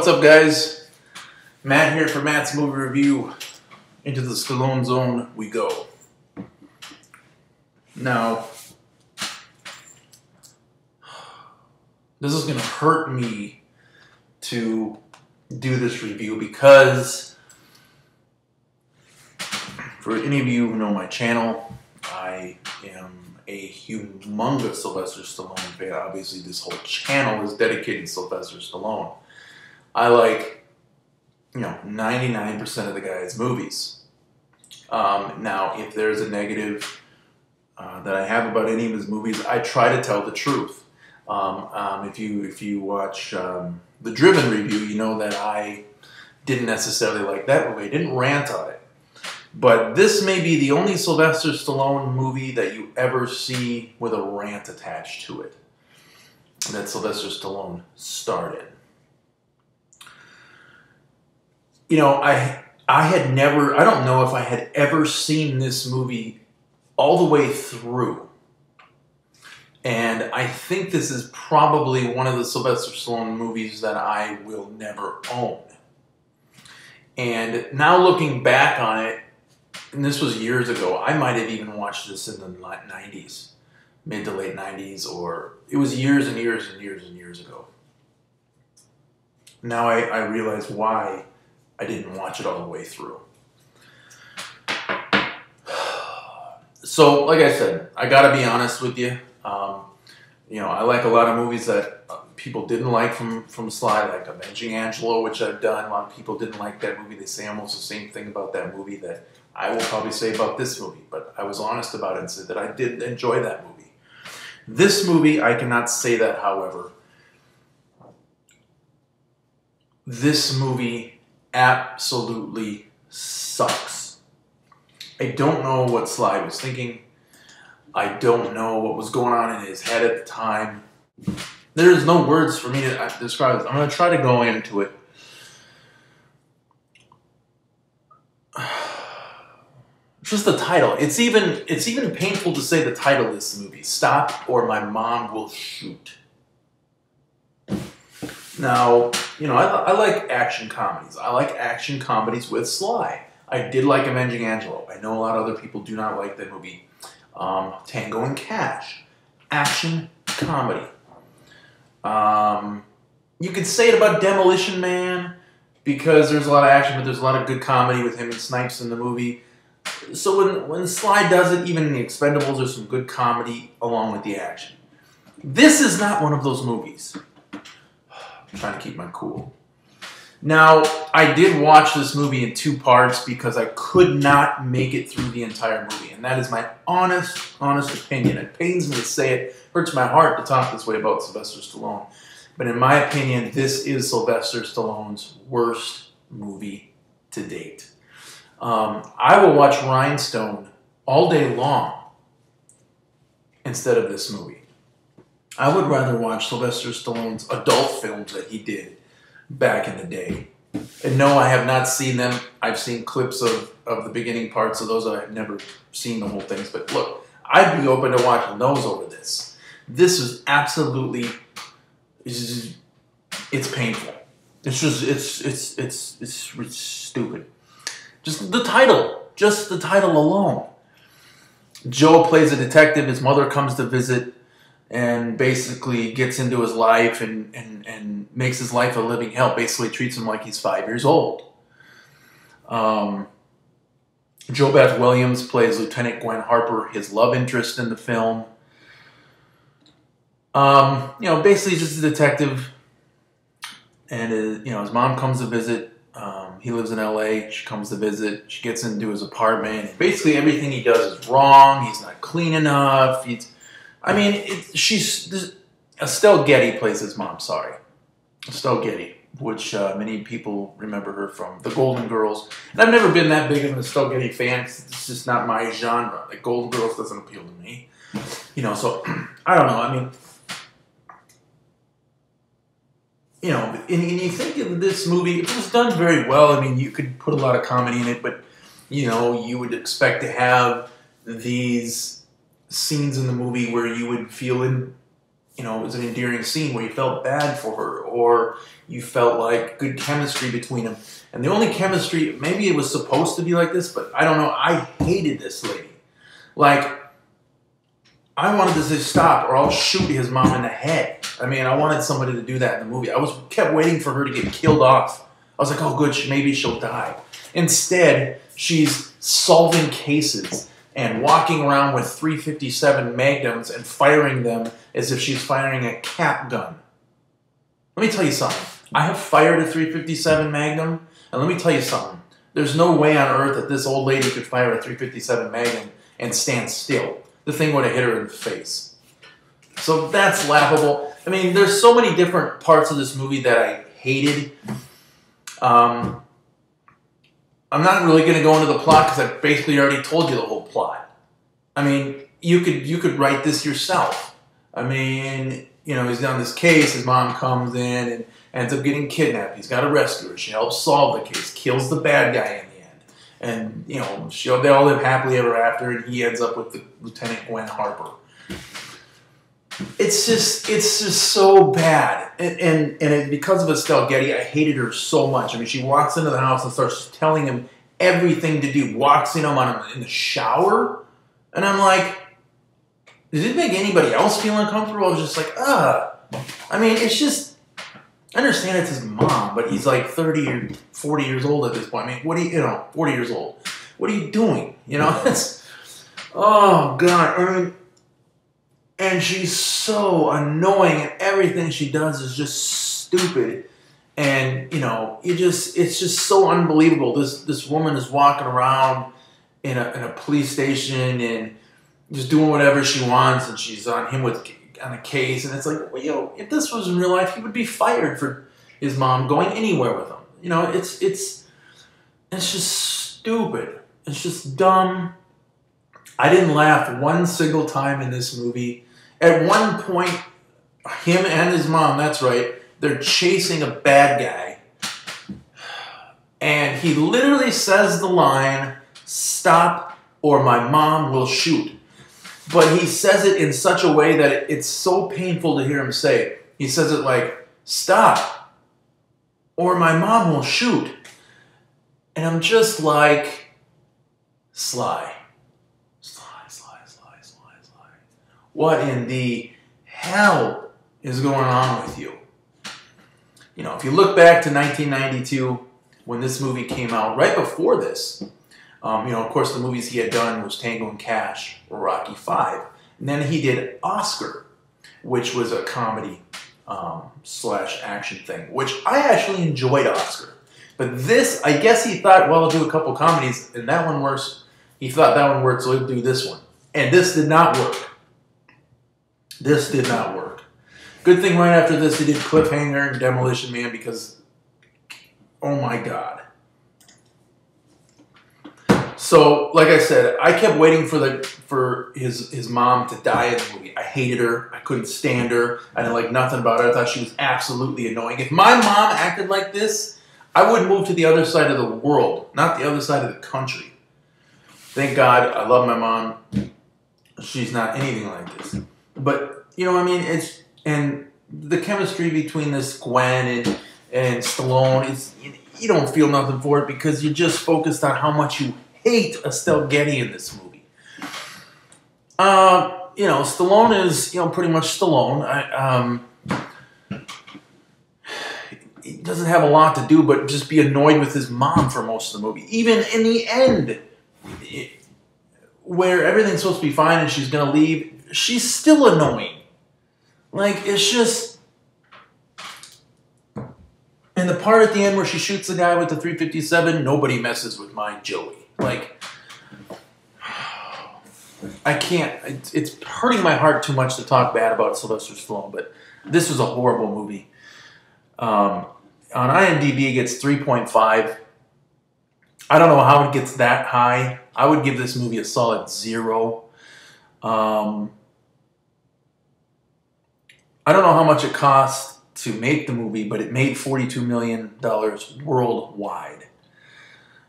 What's up, guys? Matt here for Matt's Movie Review. Into the Stallone zone we go. Now, this is going to hurt me to do this review because, for any of you who know my channel, I am a humongous Sylvester Stallone fan. Obviously, this whole channel is dedicated to Sylvester Stallone. I like, 99% of the guy's movies. Now, if there's a negative that I have about any of his movies, I try to tell the truth. If you watch the Driven review, you know that I didn't necessarily like that movie. I didn't rant on it. But this may be the only Sylvester Stallone movie that you ever see with a rant attached to it that Sylvester Stallone starred in. I don't know if I had ever seen this movie all the way through. And I think this is probably one of the Sylvester Stallone movies that I will never own. And now looking back on it, and this was years ago, I might have even watched this in the 90s, mid to late 90s, or it was years and years and years and years ago. Now I realize why I didn't watch it all the way through. So, like I said, I gotta be honest with you. I like a lot of movies that people didn't like from Sly, like Avenging Angelo, which I've done. A lot of people didn't like that movie. They say almost the same thing about that movie that I will probably say about this movie. But I was honest about it and said that I did enjoy that movie. This movie, I cannot say that, however. This movie absolutely sucks. I don't know what Sly was thinking. I don't know what was going on in his head at the time. There's no words for me to describe this. I'm going to try to go into it. Just the title. It's even painful to say the title of this movie. Stop or My Mom Will Shoot. Now, I like action comedies. I like action comedies with Sly. I did like Avenging Angelo. I know a lot of other people do not like that movie. Tango and Cash. Action comedy. You could say it about Demolition Man because there's a lot of action, but there's a lot of good comedy with him and Snipes in the movie. So when Sly does it, even in The Expendables, there's some good comedy along with the action. This is not one of those movies. I'm trying to keep my cool. Now, I did watch this movie in 2 parts because I could not make it through the entire movie. And that is my honest opinion. It pains me to say it. Hurts my heart to talk this way about Sylvester Stallone. But in my opinion, this is Sylvester Stallone's worst movie to date. I will watch Rhinestone all day long instead of this movie. I would rather watch Sylvester Stallone's adult films that he did back in the day. And no, I have not seen them. I've seen clips of the beginning parts of those. I've never seen the whole things. But look, I'd be open to watching those over this. This is absolutely, it's painful. It's stupid. Just the title alone. Joe plays a detective. His mother comes to visit and basically gets into his life and makes his life a living hell. Basically treats him like he's 5 years old. Joe Beth Williams plays Lieutenant Gwen Harper, his love interest in the film. Basically just a detective. And, his mom comes to visit. He lives in L.A. She comes to visit. She gets into his apartment. Basically everything he does is wrong. He's not clean enough. Estelle Getty plays his mom, sorry. Estelle Getty, which many people remember her from The Golden Girls. And I've never been that big of an Estelle Getty fan because it's just not my genre. Like, Golden Girls doesn't appeal to me. So, I don't know. And you think of this movie, it was done very well. You could put a lot of comedy in it, but, you would expect to have these scenes in the movie where you would feel you know, it was an endearing scene where you felt bad for her, or you felt like good chemistry between them. And the only chemistry, maybe it was supposed to be like this, but I don't know. I hated this lady. Like, I wanted to say stop or I'll shoot his mom in the head. I mean, I wanted somebody to do that in the movie. I kept waiting for her to get killed off. I was like, oh, good, maybe she'll die. Instead, she's solving cases and walking around with 357 magnums and firing them as if she's firing a cap gun. Let me tell you something. I have fired a 357 Magnum, and let me tell you something. There's no way on earth that this old lady could fire a 357 Magnum and stand still. The thing would have hit her in the face. So that's laughable. I mean, there's so many different parts of this movie that I hated. I'm not really going to go into the plot because I basically already told you the whole plot. I mean, you could write this yourself. I mean, you know, he's on this case. His mom comes in and ends up getting kidnapped. He's got to rescue her. She helps solve the case, kills the bad guy in the end. And, you know, they all live happily ever after, and he ends up with the Lieutenant Gwen Harper. It's just so bad. And because of Estelle Getty, I hated her so much. I mean, she walks into the house and starts telling him everything to do. Walks in on him in the shower. And I'm like, did it make anybody else feel uncomfortable? I was just like, ugh. I mean, it's just, I understand it's his mom, but he's like 30 or 40 years old at this point. I mean, 40 years old. What are you doing? You know, it's, oh, God. I mean, and she's so annoying, and everything she does is just stupid. And, you know, it's just so unbelievable. This woman is walking around in a police station and just doing whatever she wants, and she's on a case, and it's like, well, you know, if this was in real life, he would be fired for his mom going anywhere with him. You know, it's just stupid. It's just dumb. I didn't laugh one single time in this movie. At one point, him and his mom, that's right, they're chasing a bad guy, and he literally says the line, "Stop or my mom will shoot." But he says it in such a way that it's so painful to hear him say. He says it like, "Stop, or my mom will shoot." And I'm just like, Sly. What in the hell is going on with you? You know, if you look back to 1992, when this movie came out, right before this, you know, of course, the movies he had done was Tango and Cash or Rocky V. And then he did Oscar, which was a comedy slash action thing, which I actually enjoyed Oscar. But this, I guess he thought, well, I'll do a couple comedies, and that one works. He thought that one worked, so he'll do this one. And this did not work. This did not work. Good thing right after this he did Cliffhanger and Demolition Man because, oh my God. So, like I said, I kept waiting for his mom to die in the movie. I hated her. I couldn't stand her. I didn't like nothing about her. I thought she was absolutely annoying. If my mom acted like this, I would move to the other side of the world, not the other side of the country. Thank God, I love my mom. She's not anything like this. But, you know what I mean? And the chemistry between this Gwen and Stallone, you don't feel nothing for it because you're just focused on how much you hate Estelle Getty in this movie. You know, Stallone is, you know, pretty much Stallone. He doesn't have a lot to do but just be annoyed with his mom for most of the movie. Even in the end, where everything's supposed to be fine and she's going to leave, she's still annoying. Like, it's just... And the part at the end where she shoots the guy with the 357, nobody messes with my Joey. Like, I can't... It's hurting my heart too much to talk bad about Sylvester Stallone, but this was a horrible movie. On IMDb, it gets 3.5. I don't know how it gets that high. I would give this movie a solid 0. I don't know how much it cost to make the movie, but it made $42 million worldwide.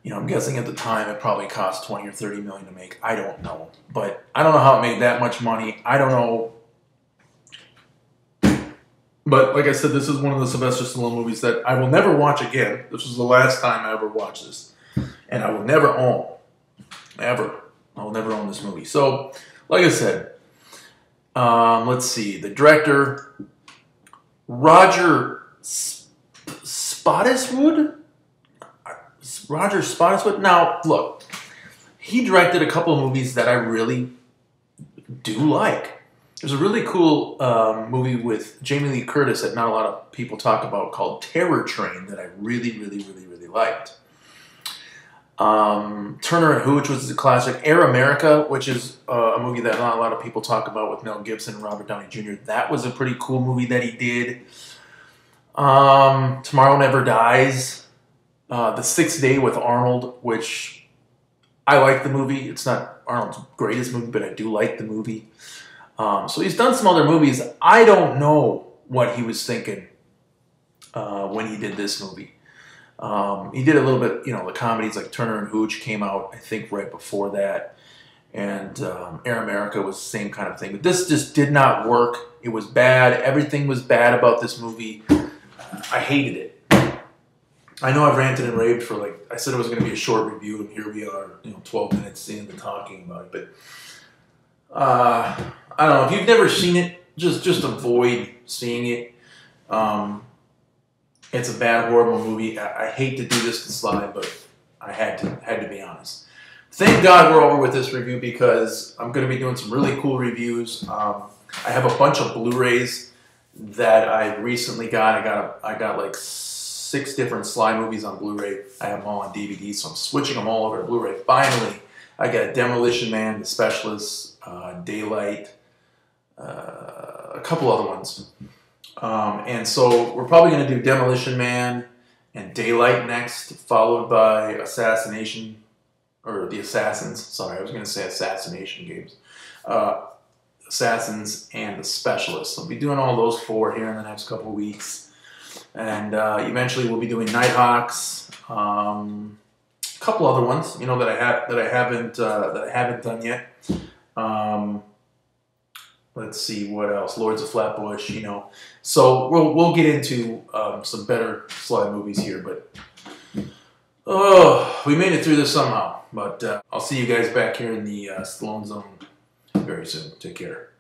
You know, I'm guessing at the time it probably cost $20 or $30 million to make. I don't know. But I don't know how it made that much money. I don't know But like I said, this is one of the Sylvester Stallone movies that I will never watch again. This was the last time I ever watched this. And I will never own. Ever. I will never own this movie. So, like I said, let's see. The director, Roger Spottiswoode? Roger Spottiswoode? Now, look. He directed a couple of movies that I really do like. There's a really cool movie with Jamie Lee Curtis that not a lot of people talk about called Terror Train that I really liked. Turner and Hooch, which is a classic. Air America, which is a movie that not a lot of people talk about with Mel Gibson and Robert Downey Jr. That was a pretty cool movie that he did. Tomorrow Never Dies. The Sixth Day with Arnold, which I like the movie. It's not Arnold's greatest movie, but I do like the movie. So he's done some other movies. I don't know what he was thinking when he did this movie. He did a little bit, the comedies like Turner and Hooch came out, I think, right before that. And Air America was the same kind of thing. But this just did not work. It was bad. Everything was bad about this movie. I hated it. I know I've ranted and raved for I said it was going to be a short review, and here we are, 12 minutes into talking about it. But I don't know. If you've never seen it, just avoid seeing it. It's a bad, horrible movie. I hate to do this to Sly, but I had to be honest. Thank God we're over with this review because I'm going to be doing some really cool reviews. I have a bunch of Blu-rays that I recently got. I got like 6 different Sly movies on Blu-ray. I have them all on DVD, so I'm switching them all over to Blu-ray. Finally, I got Demolition Man, The Specialist, Daylight, a couple other ones. And so we're probably going to do Demolition Man and Daylight next, followed by Assassination, or The Assassins. Sorry, I was going to say Assassination Games. Assassins and The Specialist. So I'll be doing all those 4 here in the next couple of weeks. And eventually we'll be doing Nighthawks, a couple other ones, that I haven't done yet. Let's see what else. Lords of Flatbush, So we'll get into some better Sly movies here, but we made it through this somehow. But I'll see you guys back here in the Stallone Zone very soon. Take care.